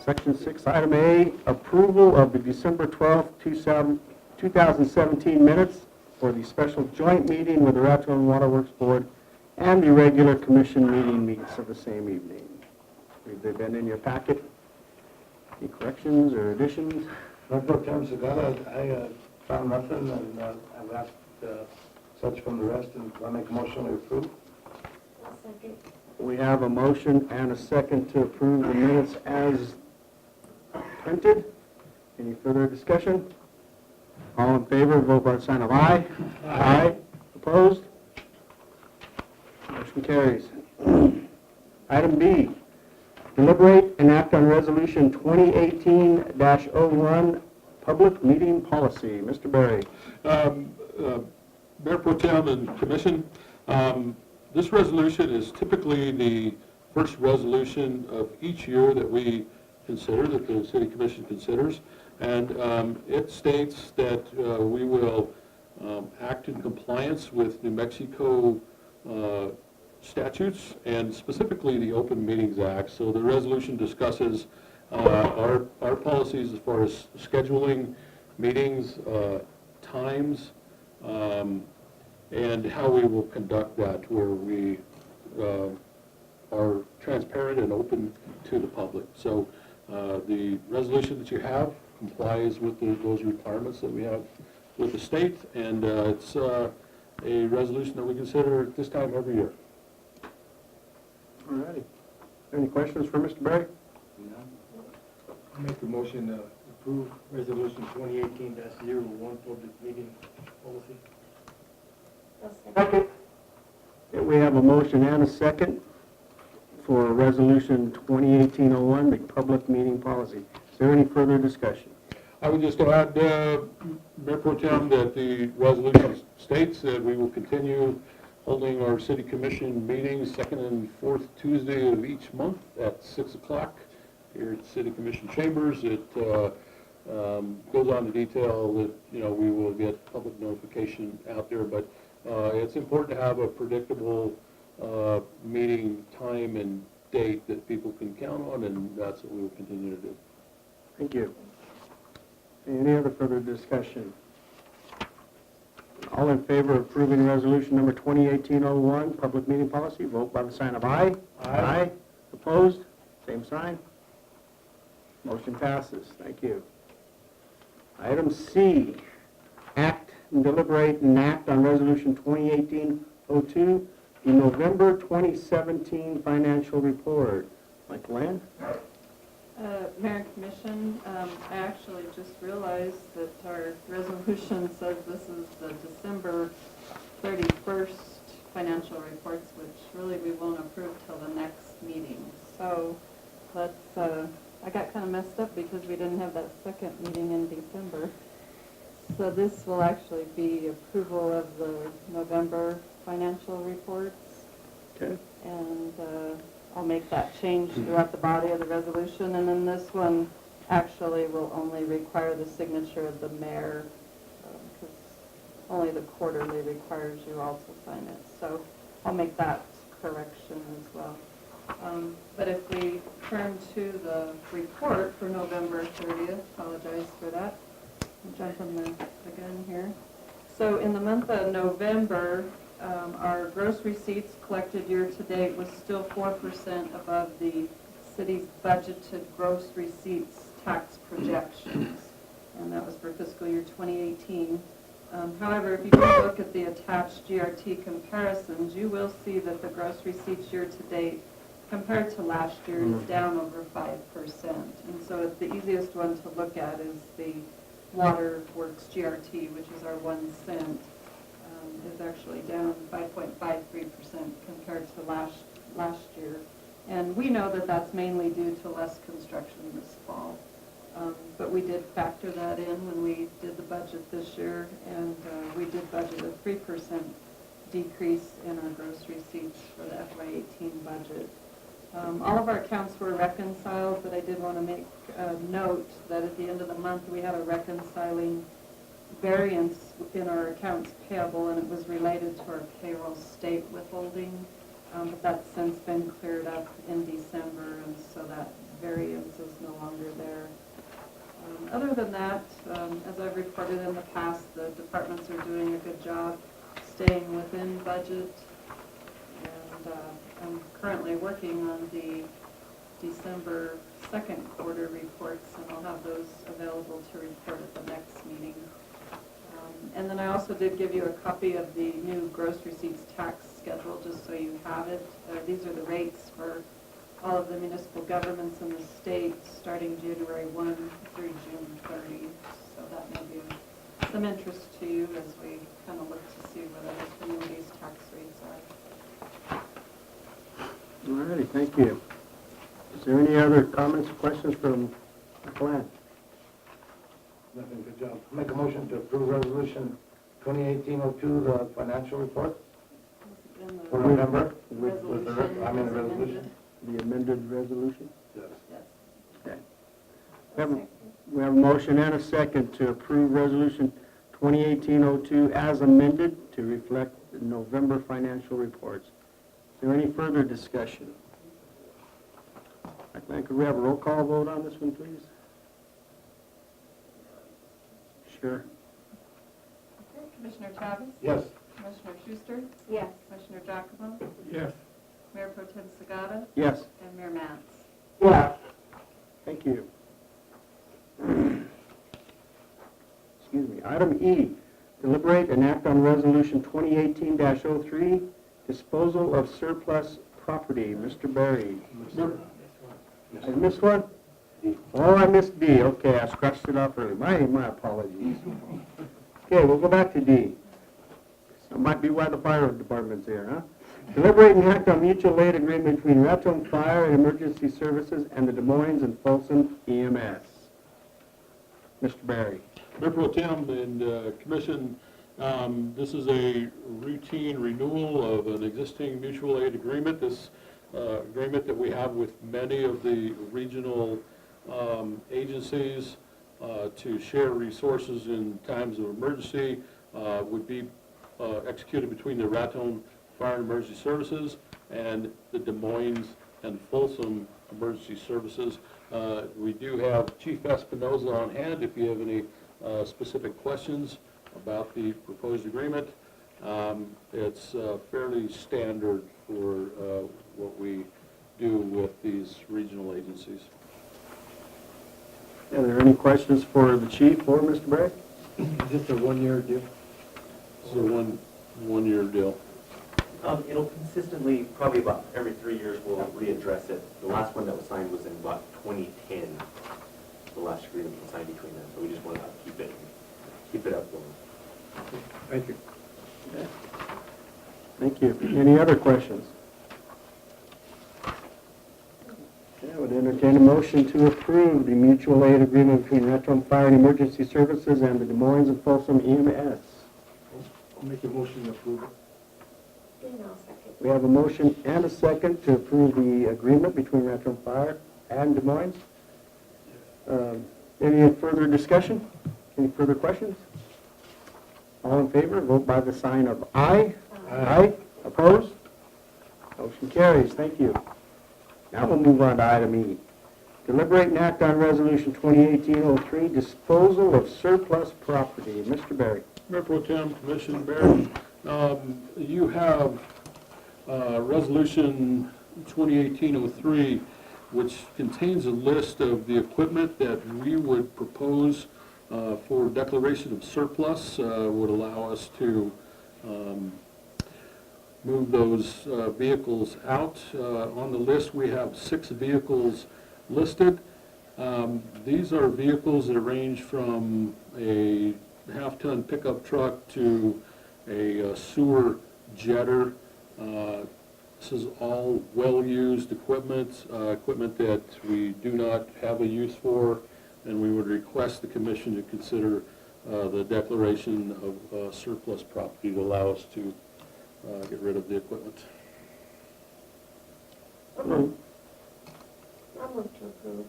Section 6, Item A, approval of the December 12th, 2017 minutes for the special joint meeting with the Raton Waterworks Board and the regular commission minutes of the same evening. Have they been in your packet? Any corrections or additions? Member Tim Segala, I found nothing, and I've asked such from the rest, and I make a motion to approve. I'll second. We have a motion and a second to approve the minutes as printed. Any further discussion? All in favor, vote by the sign of aye. Aye. Opposed? Motion carries. Item B, deliberate and act on resolution 2018-01, public meeting policy. Mr. Berry. Mayor Pro Tem and Commission, this resolution is typically the first resolution of each year that we consider, that the City Commission considers, and it states that we will act in compliance with New Mexico statutes and specifically the Open Meetings Act. So the resolution discusses our policies as far as scheduling meetings, times, and how we will conduct that, where we are transparent and open to the public. So the resolution that you have complies with those requirements that we have with the state, and it's a resolution that we consider at this time every year. All righty. Any questions for Mr. Berry? No. I make the motion to approve resolution 2018-01, public meeting policy. I'll second. Second. Okay, we have a motion and a second for resolution 2018-01, the public meeting policy. Is there any further discussion? I would just add, Mayor Pro Tem, that the resolution states that we will continue holding our City Commission meetings second and fourth Tuesday of each month at 6 o'clock here at City Commission Chambers. It goes on to detail that, we will get public notification out there, but it's important to have a predictable meeting time and date that people can count on, and that's what we will continue to do. Thank you. Any other further discussion? All in favor of approving resolution number 2018-01, public meeting policy, vote by the sign of aye. Aye. Opposed? Same sign. Motion passes. Thank you. Item C, act and deliberate and act on resolution 2018-02, the November 2017 financial report. Mike Land? Mayor and Commission, I actually just realized that our resolution says this is the December 31st financial reports, which really we won't approve till the next meeting. So let's, I got kind of messed up because we didn't have that second meeting in December. So this will actually be approval of the November financial reports. Okay. And I'll make that change throughout the body of the resolution, and then this one actually will only require the signature of the mayor, because only the quarterly requires you all to sign it. So I'll make that correction as well. But if we turn to the report for November 30th, apologize for that. I'm jumping the gun here. So in the month of November, our gross receipts collected year-to-date was still 4% above the city's budgeted gross receipts tax projections, and that was for fiscal year 2018. However, if you do look at the attached GRT comparisons, you will see that the gross receipts year-to-date compared to last year is down over 5%. And so the easiest one to look at is the Waterworks GRT, which is our 1 cent. Is actually down 5.53% compared to last year. And we know that that's mainly due to less construction this fall. But we did factor that in when we did the budget this year, and we did budget a 3% decrease in our gross receipts for the FY18 budget. All of our accounts were reconciled, but I did want to make a note that at the end of the month we had a reconciling variance in our accounts payable, and it was related to our payroll state withholding, but that's since been cleared up in December, and so variance is no longer there. Other than that, as I've reported in the past, the departments are doing a good job staying within budget. And I'm currently working on the December 2nd quarter reports, and I'll have those available to report at the next meeting. And then I also did give you a copy of the new gross receipts tax schedule, just so you have it. These are the rates for all of the municipal governments in the state, starting January 1 through June 30. So that may be of some interest to you as we kind of look to see what other communities' tax rates are. All righty, thank you. Is there any other comments or questions from the plan? Nothing, good job. Make a motion to approve resolution 2018-02, the financial report Again, for the November. resolution I'm in the is resolution. amended. The amended resolution? Yes. Yes. Okay. I'll second. We have a motion and a second to approve Resolution 2018-02 as amended to reflect the November financial reports. Is there any further discussion? Could we have a roll call vote on this one, please? Sure. Okay, Commissioner Chavez? Yes. Commissioner Schuster? Yes. Commissioner Giacomo? Yes. Mayor Pro Tem Sagata? Yes. And Mayor Mance? Yeah. Thank you. Excuse me. Item E, deliberate and act on Resolution 2018-03, disposal of surplus property. Mr. Berry. I missed one? Oh, I missed D. Okay, I scratched it off early. My apologies. Okay, we'll go back to D. That might be why the fire department's here, huh? Deliberate and act on mutual aid agreement between Raton Fire and Emergency Services and the Des Moines and Folsom EMS. Mr. Berry. Mayor Pro Tem and Commission, this is a routine renewal of an existing mutual aid agreement. This agreement that we have with many of the regional agencies to share resources in times of emergency would be executed between the Raton Fire and Emergency Services and the Des Moines and Folsom Emergency Services. We do have Chief Espinoza on hand if you have any specific questions about the proposed agreement. It's fairly standard for what we do with these regional agencies. Are there any questions for the chief or Mr. Berry? Is this a one-year deal? This is a one-year deal. It'll consistently, probably about every 3 years, we'll readdress it. The last one that was signed was in about 2010, the last agreement was signed between them. So we just want to keep it up going. Thank you. Okay. Thank you. Any other questions? Okay, I would entertain a motion to approve the mutual aid agreement between Raton Fire and Emergency Services and the Des Moines and Folsom EMS. I'll make a motion to approve it. And I'll second. We have a motion and a second to approve the agreement between Raton Fire and Des Moines. Any further discussion? Any further questions? All in favor, vote by the sign of aye. Aye. Opposed? Motion carries. Thank you. Now we'll move on to item E. Deliberate and act on Resolution 2018-03, disposal of surplus property. Mr. Berry. Mayor Pro Tem, Commission, Barry, you have Resolution 2018-03, which contains a list of the equipment that we would propose for declaration of surplus, would allow us to move those vehicles out. On the list, we have 6 vehicles listed. These are vehicles that range from a half-ton pickup truck to a sewer jetter. This is all well-used equipment, equipment that we do not have a use for, and we would request the commission to consider the declaration of surplus property to allow us to get rid of the equipment. I'll move to approve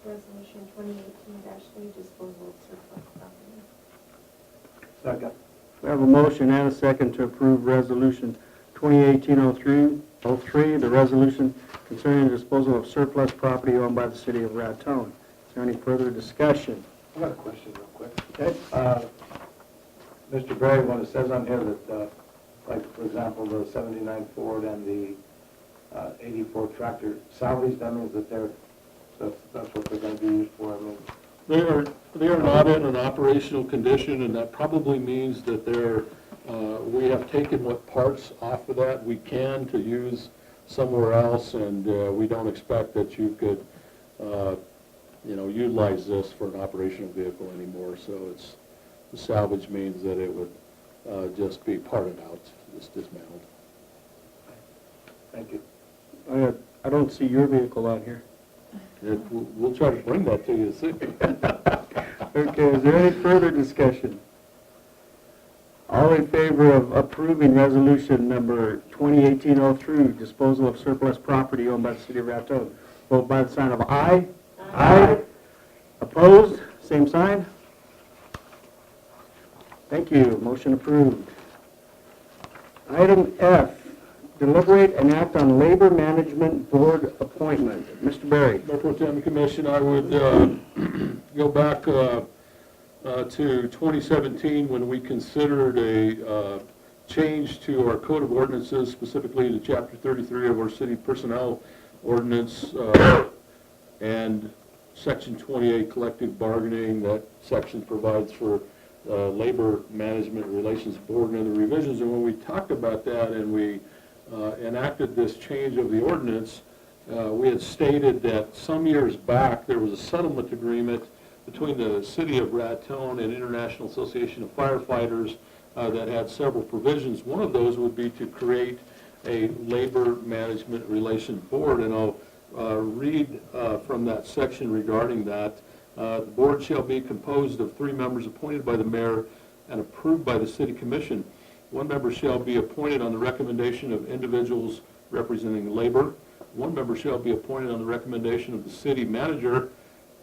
Resolution 2018-3, disposal of surplus property. Second. We have a motion and a second to approve Resolution 2018-03, 03, the resolution concerning the disposal of surplus property owned by the city of Raton. Is there any further discussion? I got a question real quick. Okay. Mr. Berry, when it says on here that, like, for example, the 79 Ford and the 84 tractor salvage, that means that that's what they're going to be used for. I mean, They are not in an operational condition, and that probably means that we have taken what parts off of that we can to use somewhere else, and we don't expect that you could, utilize this for an operational vehicle anymore. So the salvage means that it would just be parted out, just dismantled. thank you. I don't see your vehicle out here. We'll try to bring that to you soon. Okay, is there any further discussion? All in favor of approving resolution number 2018-03, disposal of surplus property owned by the city of Raton, vote by the sign of aye. Aye. Opposed? Same sign. Thank you. Motion approved. Item F, deliberate and act on labor management board appointment. Mr. Berry. Mayor Pro Tem Commission, I would go back to 2017 when we considered a change to our code of ordinances, specifically to Chapter 33 of our city personnel ordinance and Section 28 collective bargaining. That section provides for Labor Management Relations Board and other revisions. And when we talked about that and we enacted this change of the ordinance, we had stated that some years back there was a settlement agreement between the City of Raton and International Association of Firefighters that had several provisions. One of those would be to create a Labor Management Relations Board, and I'll read from that section regarding that. The board shall be composed of 3 members appointed by the mayor and approved by the city commission. 1 member shall be appointed on the recommendation of individuals representing labor. 1 member shall be appointed on the recommendation of the city manager,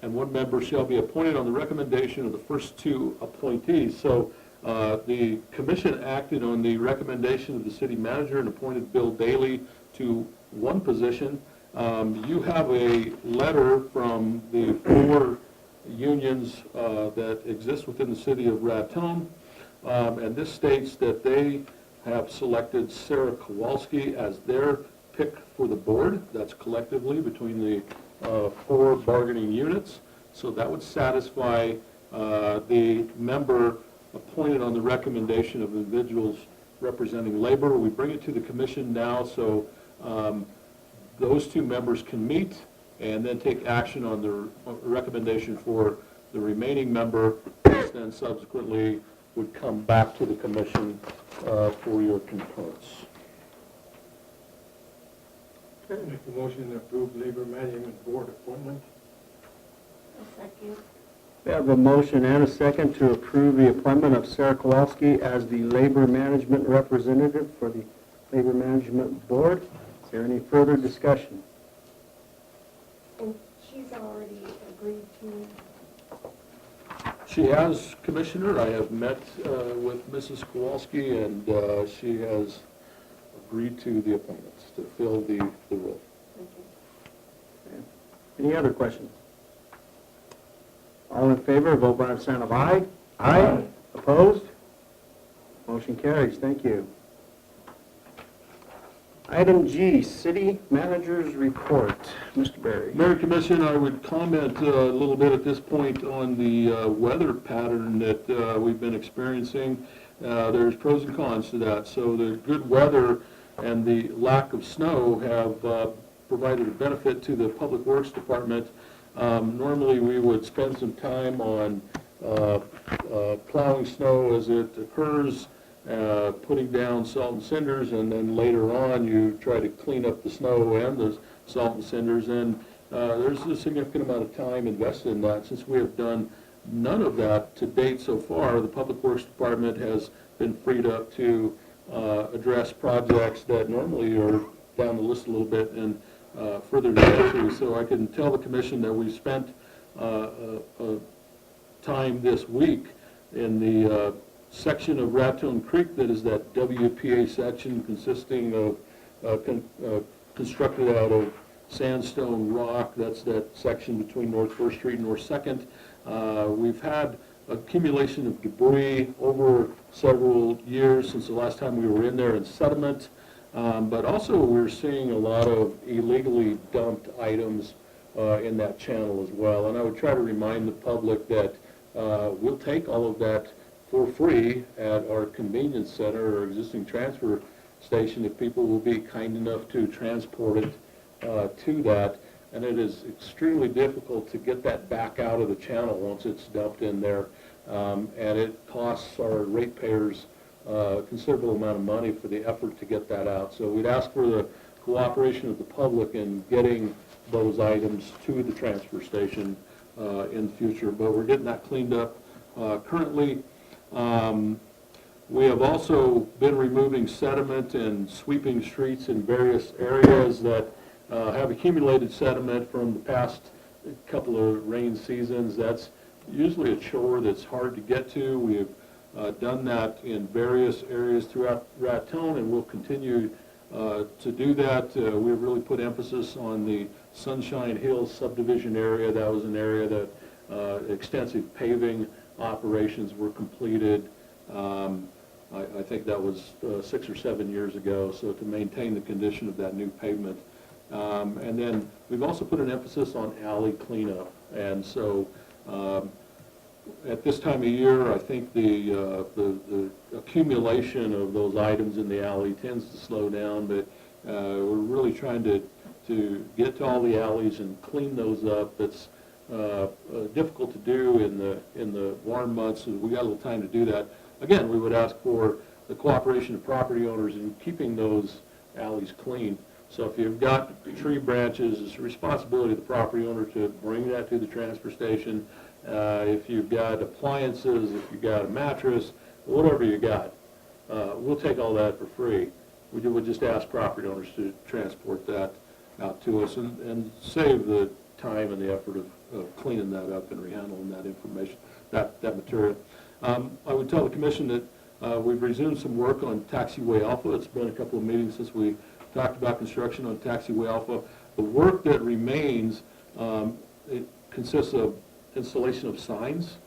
and 1 member shall be appointed on the recommendation of the first 2 appointees. So the commission acted on the recommendation of the city manager and appointed Bill Daly to 1 position. You have a letter from the 4 unions that exist within the city of Raton, and this states that they have selected Sarah Kowalski as their pick for the board. That's collectively between the 4 bargaining units. So that would satisfy the member appointed on the recommendation of individuals representing labor. We bring it to the commission now so those 2 members can meet and then take action on the recommendation for the remaining member, which then subsequently would come back to the commission for your concurrence. Make a motion to approve Labor Management Board appointment. A second. We have a motion and a second to approve the appointment of Sarah Kowalski as the labor management representative for the Labor Management Board. Is there any further discussion? And she's already agreed to, She has, Commissioner. I have met with Mrs. Kowalski, and she has agreed to the appointments to fill the role. Any other questions? All in favor, vote by the sign of aye. Aye. Opposed? Motion carries. Thank you. Item G, City Manager's Report. Mr. Berry. Mayor and Commission, I would comment a little bit at this point on the weather pattern that we've been experiencing. There's pros and cons to that. So the good weather and the lack of snow have provided a benefit to the Public Works Department. Normally we would spend some time on plowing snow as it occurs, putting down salt and cinders, and then later on you try to clean up the snow and the salt and cinders, and there's a significant amount of time invested in that. Since we have done none of that to date so far, the Public Works Department has been freed up to address projects that normally are down the list a little bit and further to get to. So I can tell the Commission that we spent time this week in the section of Raton Creek that is that WPA section consisting of constructed out of sandstone rock. That's that section between North First Street and North Second. We've had accumulation of debris over several years since the last time we were in there in sediment. But also we're seeing a lot of illegally dumped items in that channel as well. And I would try to remind the public that we'll take all of that for free at our convenience center or existing transfer station if people will be kind enough to transport it to that. And it is extremely difficult to get that back out of the channel once it's dumped in there. And it costs our ratepayers a considerable amount of money for the effort to get that out. So we'd ask for the cooperation of the public in getting those items to the transfer station in the future. But we're getting that cleaned up currently. We have also been removing sediment and sweeping streets in various areas that have accumulated sediment from the past couple of rain seasons. That's usually a chore that's hard to get to. We have done that in various areas throughout Raton, and we'll continue to do that. We've really put emphasis on the Sunshine Hills subdivision area. That was an area that extensive paving operations were completed. I think that was 6 or 7 years ago, so to maintain the condition of that new pavement. And then we've also put an emphasis on alley cleanup. And so at this time of year, I think the accumulation of those items in the alley tends to slow down, but we're really trying to get to all the alleys and clean those up. It's difficult to do in the warm months, so we got a little time to do that. Again, we would ask for the cooperation of property owners in keeping those alleys clean. So if you've got tree branches, it's the responsibility of the property owner to bring that to the transfer station. If you've got appliances, if you've got a mattress, whatever you got, we'll take all that for free. We would just ask property owners to transport that out to us and save the time and the effort of cleaning that up and rehandling that information, that material. I would tell the commission that we've resumed some work on Taxiway Alpha. It's been a couple of meetings since we talked about construction on Taxiway Alpha. The work that remains, it consists of installation of signs,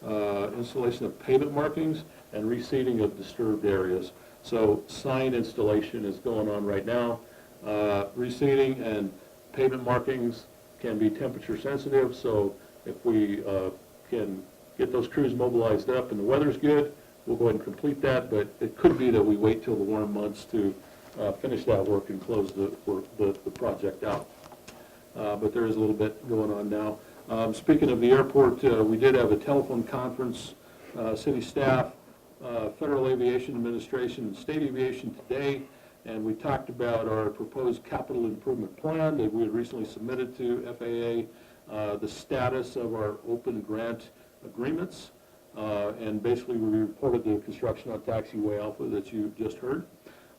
installation of pavement markings, and reseeding of disturbed areas. So sign installation is going on right now. Reseeding and pavement markings can be temperature sensitive, so if we can get those crews mobilized up and the weather's good, we'll go ahead and complete that, but it could be that we wait till the warm months to finish that work and close the project out. But there is a little bit going on now. Speaking of the airport, we did have a telephone conference, city staff, Federal Aviation Administration, and State Aviation today, and we talked about our proposed capital improvement plan that we had recently submitted to FAA, the status of our open grant agreements, and basically we reported the construction on Taxiway Alpha that you just heard,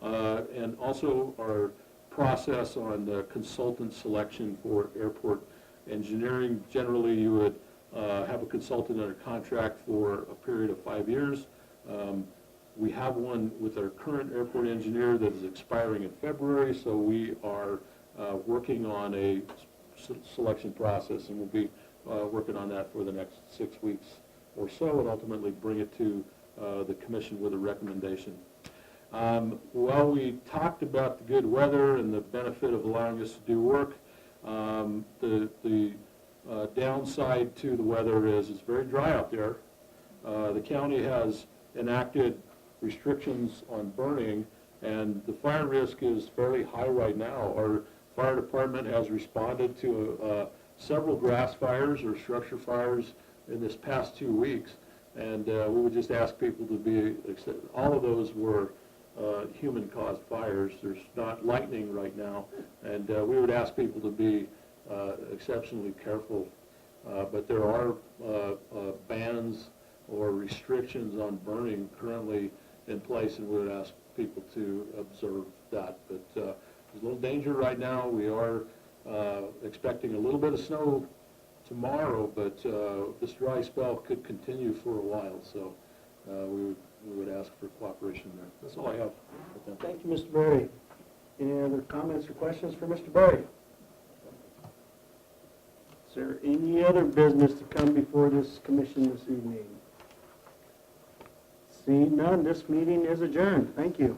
and also our process on the consultant selection for airport engineering. Generally, you would have a consultant under contract for a period of 5 years. We have one with our current airport engineer that is expiring in February, so we are working on a selection process, and we'll be working on that for the next 6 weeks or so, and ultimately bring it to the commission with a recommendation. While we talked about the good weather and the benefit of allowing us to do work, the downside to the weather is it's very dry out there. The county has enacted restrictions on burning, and the fire risk is fairly high right now. Our fire department has responded to several grass fires or structure fires in this past 2 weeks, and we would just ask people to be, all of those were human-caused fires. There's not lightning right now, and we would ask people to be exceptionally careful. But there are bans or restrictions on burning currently in place, and we would ask people to observe that. But there's a little danger right now. We are expecting a little bit of snow tomorrow, but this dry spell could continue for a while, so we would ask for cooperation there. That's all I have. Thank you, Mr. Berry. Any other comments or questions for Mr. Berry? Is there any other business to come before this commission this evening? Seeing none, this meeting is adjourned. Thank you.